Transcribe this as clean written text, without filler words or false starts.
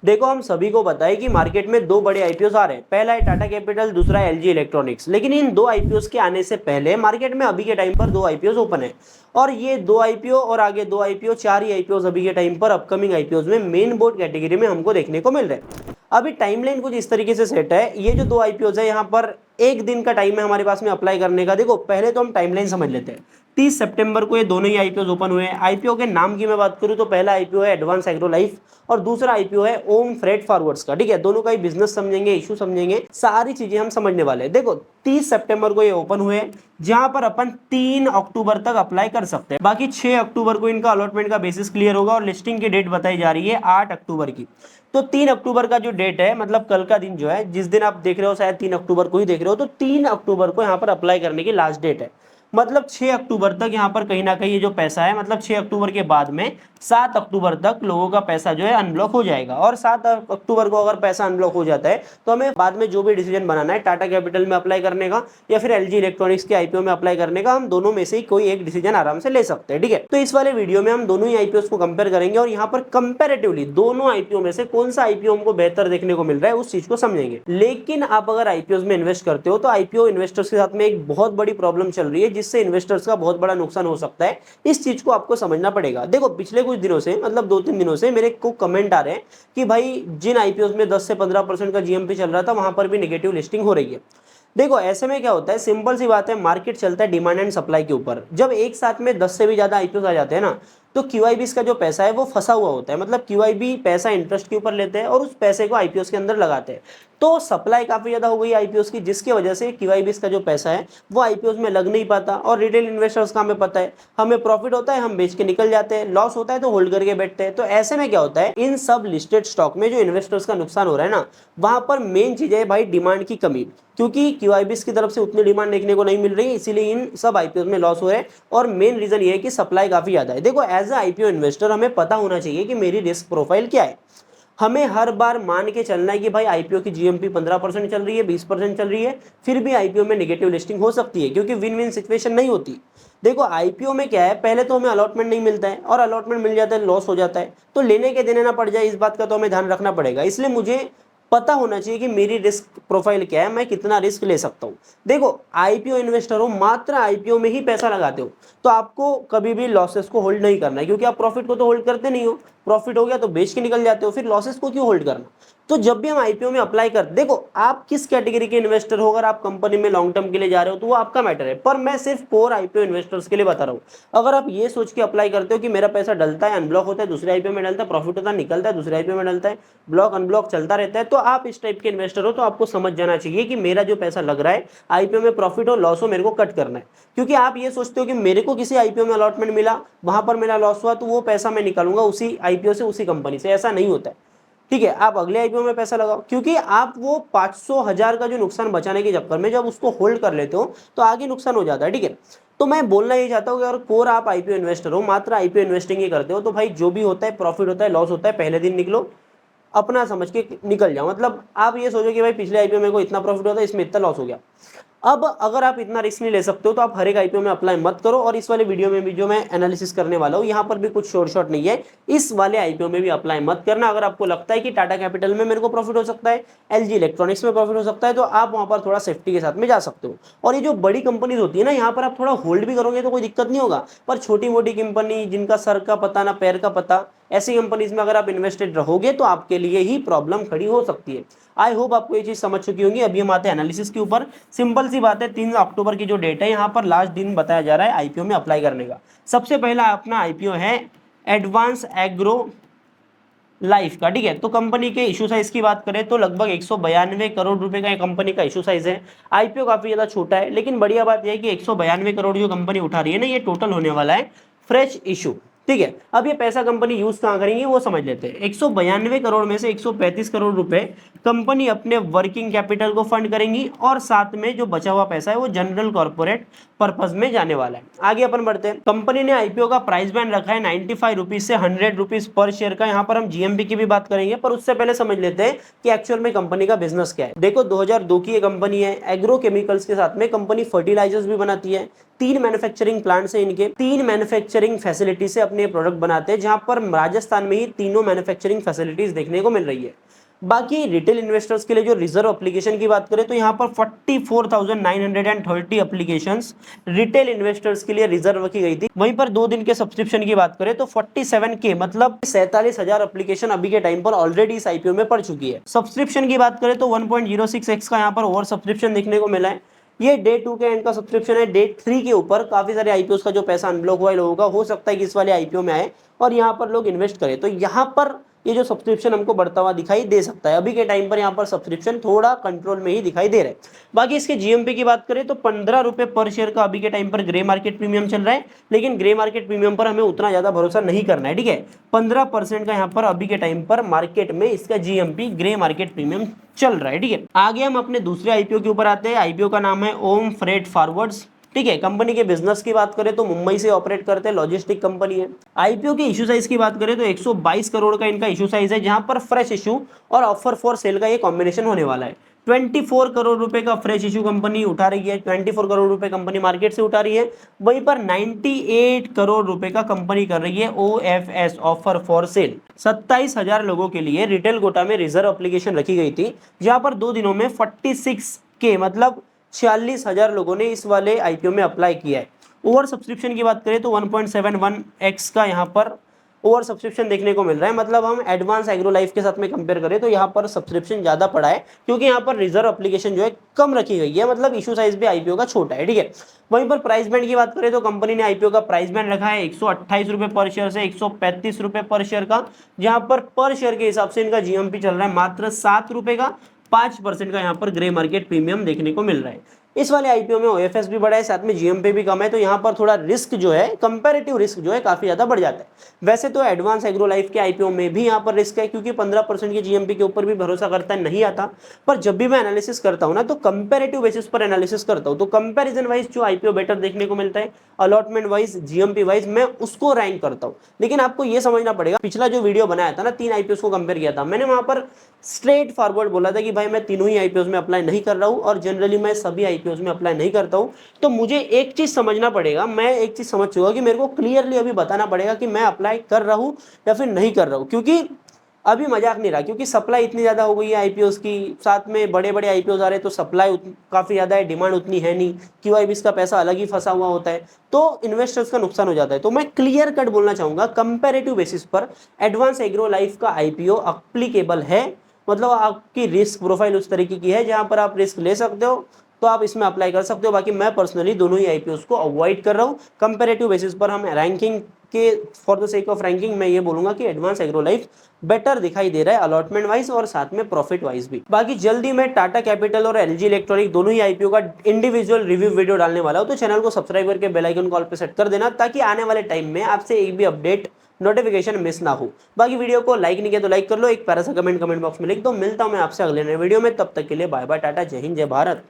देखो हम सभी को पता है कि मार्केट में दो बड़े आईपीओ आ रहे हैं, पहला है टाटा कैपिटल, दूसरा है एलजी इलेक्ट्रॉनिक्स। लेकिन इन दो आईपीओ के आने से पहले मार्केट में अभी के टाइम पर दो आईपीओ ओपन है, और ये दो आईपीओ और आगे दो आईपीओ, चार ही आईपीओ अभी के टाइम पर अपकमिंग आईपीओ में मेन बोर्ड कैटेगरी में हमको देखने को मिल रहे हैं। अभी टाइमलाइन कुछ इस तरीके से सेट है, ये जो दो आईपीओ है यहाँ पर एक दिन का टाइम है हमारे पास में अप्लाई करने का। देखो पहले तो हम टाइमलाइन समझ लेते हैं। 30 सितंबर को ये दोनों ही आईपीओ ओपन हुए हैं। आईपीओ के नाम की मैं बात करूं तो पहला आईपीओ है एडवांस एग्रो लाइफ और दूसरा आईपीओ है ओम फ्रेट फॉरवर्ड्स का। ठीक है, दोनों का ही बिजनेस समझेंगे, इशू समझेंगे, सारी चीजें हम समझने वाले हैं। देखो 30 सितंबर को ये ओपन हुए, जहां पर अपन 3 अक्टूबर तक अप्लाई कर सकते हैं। बाकी 6 अक्टूबर को इनका अलॉटमेंट का बेसिस क्लियर होगा और लिस्टिंग की डेट बताई जा रही है 8 अक्टूबर की। तो 3 अक्टूबर का जो डेट है, मतलब कल का दिन जो है, जिस दिन आप देख रहे हो शायद 3 अक्टूबर को ही देख रहे हो, तो 3 अक्टूबर को यहाँ पर अप्लाई करने की लास्ट डेट है। मतलब 6 अक्टूबर तक यहाँ पर कहीं ना कहीं ये जो पैसा है, मतलब 6 अक्टूबर के बाद में 7 अक्टूबर तक लोगों का पैसा जो है अनब्लॉक हो जाएगा। और 7 अक्टूबर को अगर पैसा अनब्लॉक हो जाता है तो हमें बाद में जो भी डिसीजन बनाना है, टाटा कैपिटल में अप्लाई करने का या फिर एलजी इलेक्ट्रॉनिक्स के आईपीओ में अप्लाई करने का, हम दोनों में से ही कोई एक डिसीजन आराम से ले सकते हैं। ठीक है, तो इस वाले वीडियो में हम दोनों ही आईपीओ को कंपेयर करेंगे और यहाँ पर कंपेरेटिवली दोनों आईपीओ में से कौन सा आईपीओ हमको बेहतर देखने को मिल रहा है उस चीज को समझेंगे। लेकिन आप अगर आईपीओ में इन्वेस्ट करते हो तो आईपीओ इन्वेस्टर्स के साथ में एक बहुत बड़ी प्रॉब्लम चल रही है, जिससे इन्वेस्टर्स का बहुत बड़ा नुकसान हो सकता है। इस चीज को आपको समझना पड़ेगा। देखो पिछले कुछ दिनों से, मतलब 2-3 दिनों से मेरे को कमेंट आ रहे हैं कि भाई जिन आईपीओ में 10 से 15% का जीएमपी चल रहा था वहां पर भी नेगेटिव लिस्टिंग हो रही है। देखो ऐसे में क्या होता है, सिंपल सी बात है, मार्केट चलता है डिमांड एंड सप्लाई के ऊपर। जब एक साथ में 10 से भी ज्यादा आईपीओ आ जाते हैं ना, तो क्यूआईबी का जो पैसा है वो फंसा हुआ होता है। मतलब क्यूआईबी पैसा इंटरेस्ट के ऊपर लेते हैं और उस पैसे को आईपीओ के अंदर लगाते हैं। तो सप्लाई काफी ज्यादा हो गई आईपीओ की, जिसकी वजह से क्यूआईबी का जो पैसा है वो आईपीओ में लग नहीं पाता। और रिटेल इन्वेस्टर्स का हमें पता है, हमें प्रॉफिट होता है हम बेच के निकल जाते हैं, लॉस होता है तो होल्ड करके बैठते हैं। तो ऐसे में क्या होता है, इन सब लिस्टेड स्टॉक में जो इन्वेस्टर्स का नुकसान हो रहा है ना, वहां पर मेन चीज है भाई डिमांड की कमी। क्योंकि क्यूआईबी की तरफ से उतनी डिमांड देखने को नहीं मिल रही, इसीलिए इन सब आईपीओ में लॉस हो रहे हैं। और मेन रीजन ये है कि सप्लाई काफी ज्यादा है। देखो एज अ आईपीओ इन्वेस्टर हमें पता होना चाहिए कि मेरी रिस्क प्रोफाइल क्या है। हमें हर बार मान के चलना है कि भाई आईपीओ की जीएमपी 15% चल रही है, 20% चल रही है, फिर भी आईपीओ में नेगेटिव लिस्टिंग हो सकती है, क्योंकि विन विन सिचुएशन नहीं होती। देखो आईपीओ में क्या है, पहले तो हमें अलॉटमेंट नहीं मिलता है, और अलॉटमेंट मिल जाता है लॉस हो जाता है। तो लेने के देने ना पड़ जाए, इस बात का तो हमें ध्यान रखना पड़ेगा। इसलिए मुझे पता होना चाहिए कि मेरी रिस्क प्रोफाइल क्या है, मैं कितना रिस्क ले सकता हूं। देखो आईपीओ इन्वेस्टर हो, मात्र आईपीओ में ही पैसा लगाते हो, तो आपको कभी भी लॉसेस को होल्ड नहीं करना है, क्योंकि आप प्रॉफिट को तो होल्ड करते नहीं हो। प्रॉफिट हो गया तो बेच के निकल जाते हो, फिर लॉसेस को क्यों होल्ड करना। तो जब भी हम आईपीओ में अप्लाई कर, देखो आप किस कैटेगरी के इन्वेस्टर हो, अगर आप कंपनी में लॉन्ग टर्म के लिए जा रहे हो तो वो आपका मैटर है, पर मैं सिर्फ कोर आईपीओ इन्वेस्टर्स के लिए बता रहा हूँ। अगर आप ये सोच के अप्लाई करते हो कि मेरा पैसा डलता है अनब्लॉक होता है, दूसरे आईपीओ में डलता है, प्रॉफिट होता है निकलता है, दूसरे आईपीओ में डलता है, ब्लॉक अनब्लॉक चलता रहता है, तो आप इस टाइप के इन्वेस्टर हो, तो आपको समझ जाना चाहिए कि मेरा जो पैसा लग रहा है आईपीओ में, प्रॉफिट हो लॉस हो, मेरे को कट करना है। क्योंकि आप ये सोचते हो कि मेरे को किसी आईपीओ में अलॉटमेंट मिला, वहां पर मेरा लॉस हुआ, तो वो पैसा मैं निकालूंगा उसी आईपीओ से, उसी कंपनी से। ऐसा नहीं होता है। ठीक है, आप अगले आईपीओ में पैसा लगाओ, क्योंकि आप वो 500,000 का जो नुकसान बचाने के चक्कर में जब उसको होल्ड कर लेते हो तो आगे नुकसान हो जाता है। ठीक है, तो मैं बोलना ये चाहता हूँ कि अगर कोर आप आईपीओ इन्वेस्टर हो, मात्र आईपीओ इन्वेस्टिंग ही करते हो, तो भाई जो भी होता है, प्रॉफिट होता है लॉस होता है, पहले दिन निकलो, अपना समझ के निकल जाओ। मतलब आप ये सोचो कि भाई पिछले आईपीओ में को इतना प्रॉफिट होता है, इसमें इतना लॉस हो गया। अब अगर आप इतना रिस्क नहीं ले सकते हो तो आप हर एक आईपीओ में अप्लाई मत करो। और इस वाले वीडियो में भी जो मैं एनालिसिस करने वाला हूँ, यहाँ पर भी कुछ शॉर्ट नहीं है, इस वाले आईपीओ में भी अप्लाई मत करना। अगर आपको लगता है कि टाटा कैपिटल में मेरे को प्रॉफिट हो सकता है, एलजी इलेक्ट्रॉनिक्स में प्रॉफिट हो सकता है, तो आप वहां पर थोड़ा सेफ्टी के साथ में जा सकते हो। और ये जो बड़ी कंपनीज होती है ना, यहाँ पर आप थोड़ा होल्ड भी करोगे तो कोई दिक्कत नहीं होगा। पर छोटी मोटी कंपनी जिनका सर का पता ना पैर का पता, ऐसी कंपनीज में अगर आप इन्वेस्टेड रहोगे तो आपके लिए ही प्रॉब्लम खड़ी हो सकती है। आई होप आपको ये चीज समझ चुकी होंगी। अभी हम आते हैं एनालिसिस के ऊपर। सिंपल सी बात है, 3 अक्टूबर की जो डेट है, यहाँ पर लास्ट दिन बताया जा रहा है आईपीओ में अप्लाई करने का। सबसे पहला अपना आईपीओ है एडवांस एग्रो लाइफ का। ठीक है, तो कंपनी के इशू साइज की बात करें तो लगभग 192 करोड़ रुपए का कंपनी का इशू साइज है। आईपीओ काफी ज्यादा छोटा है, लेकिन बढ़िया बात यह है कि 192 करोड़ जो कंपनी उठा रही है ना, ये टोटल होने वाला है फ्रेश इशू। ठीक है, अब ये पैसा कंपनी यूज कहां करेंगी वो समझ लेते हैं। 192 करोड़ में से 135 करोड़ रुपए कंपनी अपने वर्किंग कैपिटल को फंड करेंगी, और साथ में जो बचा हुआ पैसा है वो जनरल कॉर्पोरेट पर्पज में जाने वाला है। आगे अपन बढ़ते हैं। कंपनी ने आईपीओ का प्राइस बैंड रखा है 95 रुपीज से 100 रुपीज पर शेयर का। यहाँ पर हम जीएमपी की भी बात करेंगे, पर उससे पहले समझ लेते हैं कि एक्चुअल में कंपनी का बिजनेस क्या है। देखो 2002 की ये कंपनी है, एग्रो केमिकल्स के साथ में कंपनी फर्टिलाइजर्स भी बनाती है, 3 मैन्युफैक्चरिंग प्लांट्स हैं इनके, 3 मैन्युफैक्चरिंग फैसिलिटी से अपने प्रोडक्ट बनाते हैं, जहां पर राजस्थान में ही तीनों मैन्युफैक्चरिंग फैसिलिटीज देखने को मिल रही है। बाकी रिटेल इन्वेस्टर्स के लिए जो रिजर्व एप्लीकेशन की बात करें तो यहाँ पर 44,930 एप्लीकेशंस रिटेल इन्वेस्टर्स के लिए रिजर्व की गई थी। वहीं पर 2 दिन के सब्सक्रिप्शन की बात करें तो 47K मतलब 47,000 एप्लीकेशन अभी के टाइम पर ऑलरेडी इस आईपीओ में पड़ चुकी है। सब्सक्रिप्शन की बात करें तो 1.06x का यहाँ पर ओवर सब्सक्रिप्शन देखने को मिला है। ये डे 2 के एंड का सब्सक्रिप्शन है। डे 3 के ऊपर काफी सारे आईपीओ का जो पैसा अनब्लॉक हुआ है लोगों का, हो सकता है कि इस वाले आईपीओ में आए और यहाँ पर लोग इन्वेस्ट करें, तो यहाँ पर ये जो सब्सक्रिप्शन हमको बढ़ता हुआ दिखाई दे सकता है। अभी के टाइम पर यहाँ पर सब्सक्रिप्शन थोड़ा कंट्रोल में ही दिखाई दे रहा है। बाकी इसके जीएमपी की बात करें तो 15 रुपए पर शेयर का अभी के टाइम पर ग्रे मार्केट प्रीमियम चल रहा है, लेकिन ग्रे मार्केट प्रीमियम पर हमें उतना ज्यादा भरोसा नहीं करना है, ठीक है। 15% का यहाँ पर अभी के टाइम पर मार्केट में इसका जीएमपी ग्रे मार्केट प्रीमियम चल रहा है, ठीक है। आगे हम अपने दूसरे आईपीओ के ऊपर आते हैं। आईपीओ का नाम है ओम फ्रेट फॉरवर्ड्स, ठीक है। कंपनी के बिजनेस की बात करें तो मुंबई से ऑपरेट करते हैं, लॉजिस्टिक कंपनी है। आईपीओ के इशू साइज की बात करें तो 122 करोड़ का इनका इशू साइज है, जहां पर फ्रेश इशू और ऑफर फॉर सेल का ये कॉम्बिनेशन होने वाला है। 24 करोड़ रुपए का फ्रेश इशू कंपनी उठा रही है, 24 करोड़ रुपए कंपनी मार्केट से उठा रही है। वहीं पर 98 करोड़ रुपए का कंपनी कर रही है ओएफएस, ऑफर फॉर सेल। 27,000 लोगों के लिए रिटेल कोटा में रिजर्व एप्लीकेशन रखी गई थी, जहां पर 2 दिनों में 46K मतलब 46,000 लोगों ने इस वाले आईपीओ में अप्लाई किया है। ओवर सब्सक्रिप्शन की बात करें तो 1.71x का यहाँ पर ओवर सब्सक्रिप्शन देखने को मिल रहा है। मतलब हम एडवांस एग्रो लाइफ के साथ में कंपेयर करें तो यहाँ पर सब्सक्रिप्शन ज्यादा पड़ा है, क्योंकि यहाँ पर रिजर्व एप्लीकेशन जो है कम रखी गई है, मतलब इशू साइज भी आईपीओ का छोटा है, ठीक है। वहीं पर प्राइस बैंड की बात करें तो कंपनी ने आईपीओ का प्राइस बैंड रखा है 128 रुपए पर शेयर से 135 रुपए पर शेयर का, जहां पर शेयर के हिसाब से इनका जीएमपी चल रहा है मात्र 7 रुपए का। 5% का यहाँ पर ग्रे मार्केट प्रीमियम देखने को मिल रहा है। इस वाले आईपीओ में ओएफएस भी बढ़ा है, साथ में जीएमपी भी कम है, तो यहाँ पर थोड़ा रिस्क जो है, कंपैरेटिव रिस्क जो है काफी ज्यादा बढ़ जाता है। वैसे तो एडवांस एग्रो लाइफ के आईपीओ में भी यहाँ पर रिस्क है, क्योंकि 15% के जीएमपी के ऊपर भी भरोसा करता नहीं आता। पर जब भी मैं एनालिसिस करता हूँ ना, तो कंपेरेटिव बेसिस पर एनालिसिस करता हूँ, तो कंपेरिजन वाइज जो आईपीओ बेटर देखने को मिलता है, अलॉटमेंट वाइज, जीएमपी वाइज, मैं उसको रैंक करता हूँ। लेकिन आपको ये समझना पड़ेगा, पिछला जो वीडियो बनाया था ना, 3 आईपीओ को कंपेयर किया था, मैंने वहां पर स्ट्रेट फॉरवर्ड बोला था कि भाई मैं तीनों ही आईपीओ में अप्लाई नहीं कर रहा हूं, और जनरली मैं सभी आईपीओ में अप्लाई नहीं करता हूं। तो मुझे एक चीज समझना पड़ेगा, मैं एक चीज समझ चुका कि मेरे को क्लियरली अभी बताना पड़ेगा कि मैं अप्लाई कर रहा हूं या फिर नहीं कर रहा हूं, क्योंकि अभी मजाक नहीं रहा, क्योंकि सप्लाई इतनी ज्यादा हो गई है आईपीओ की, साथ में बड़े बड़े आईपीओ आ रहे हैं, तो सप्लाई काफी ज्यादा है, डिमांड उतनी है नहीं, क्यूआईबी का पैसा अलग ही फंसा हुआ होता है, तो इन्वेस्टर्स का नुकसान हो जाता है। तो मैं क्लियर कट बोलना चाहूंगा, कंपेरेटिव बेसिस पर एडवांस एग्रो लाइफ का आईपीओ अप्लीकेबल है, मतलब आपकी रिस्क प्रोफाइल उस तरीके की है जहां पर आप रिस्क ले सकते हो, तो आप इसमें अप्लाई कर सकते हो। बाकी मैं पर्सनली दोनों ही आईपीओ को अवॉइड कर रहा हूं। कंपैरेटिव बेसिस पर हम रैंकिंग के, for the sake of ranking, मैं ये बोलूंगा कि एडवांस एग्रो लाइफ बेटर दिखाई दे रहा है, अलॉटमेंट वाइज और साथ में प्रॉफिट वाइज भी। बाकी जल्दी मैं टाटा कैपिटल और एलजी इलेक्ट्रॉनिक दोनों ही आईपीओ का इंडिविजुअल रिव्यू वीडियो डालने वाला हूं, तो चैनल को सब्सक्राइब करके बेल आइकन कॉल पे सेट कर देना, ताकि आने वाले टाइम में आपसे एक भी अपडेट, नोटिफिकेशन मिस ना हो। बाकी वीडियो को लाइक नहीं किया तो लाइक कर लो, एक प्यारा सा कमेंट बॉक्स में लिख दो। मिलता हूं मैं आपसे अगले नए वीडियो में, तब तक के लिए बाय बाय, टाटा, जय हिंद, जय भारत।